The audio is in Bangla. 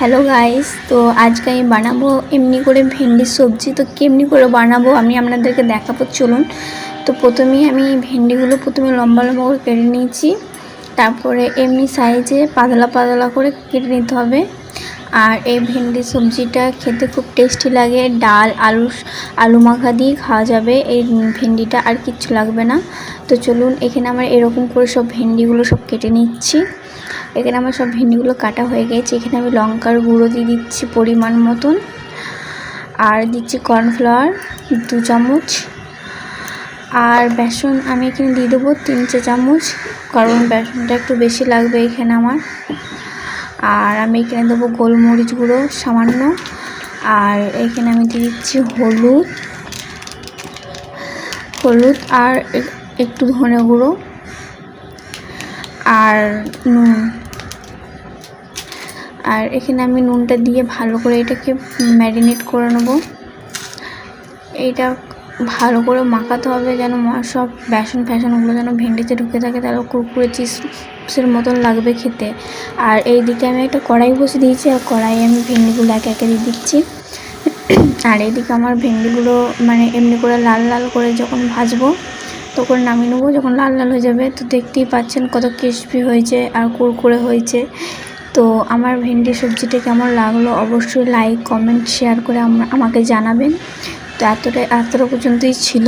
হ্যালো গাইস, তো আজকে আমি বানাবো এমনি করে ভেন্ডির সবজি। তো কেমনি করে বানাবো আমি আপনাদেরকে দেখাবো, চলুন। তো প্রথমেই আমি ভেন্ডিগুলো লম্বা লম্বা করে কেটে নিয়েছি। তারপরে এমনি সাইজে পাতলা পাতলা করে কেটে নিতে হবে। আর এই ভেন্ডির সবজিটা খেতে খুব টেস্টি লাগে। ডাল আলু মাখা দিয়ে খাওয়া যাবে এই ভেন্ডিটা, আর কিচ্ছু লাগবে না। তো চলুন, এখানে আমার এরকম করে সব ভেন্ডিগুলো সব কেটে নিচ্ছি। এখানে আমার সব ভেন্ডিগুলো কাটা হয়ে গেছে। এখানে আমি লঙ্কার গুঁড়ো দিয়ে দিচ্ছি পরিমাণ মতন, আর দিচ্ছি কর্নফ্লাওয়ার 2 চামচ, আর বেসন আমি এখানে দিয়ে দেবো 3 চামচ, কারণ বেসনটা একটু বেশি লাগবে এখানে আমার। আর আমি এখানে দেবো গোলমরিচ গুঁড়ো সামান্য, আর এখানে আমি দিয়ে দিচ্ছি হলুদ আর একটু ধনে গুঁড়ো আর নুন। আর এখানে আমি নুনটা দিয়ে ভালো করে এটাকে ম্যারিনেট করে নেব। এইটা ভালো করে মাখাতে হবে যেন সব বেসনগুলো যেন ভেন্ডিতে ঢুকে থাকে, তাহলে কুরকুরে চিপসের মতন লাগবে খেতে। আর এইদিকে আমি একটা কড়াই বসে দিয়েছি, আর কড়াইয়ে আমি ভেন্ডিগুলো একে একে দিয়ে দিচ্ছি। আর এইদিকে আমার ভেন্ডিগুলো মানে এমনি করে লাল লাল করে যখন ভাজবো তখন নামিয়ে নেবো। যখন লাল লাল হয়ে যাবে তো দেখতেই পাচ্ছেন কত ক্রিস্পি হয়েছে আর কুরকুরে হয়েছে। তো আমার ভেন্ডি সবজিটা কেমন লাগলো অবশ্যই লাইক কমেন্ট শেয়ার করে আমাকে জানাবেন। তো এতটা পর্যন্তই ছিল।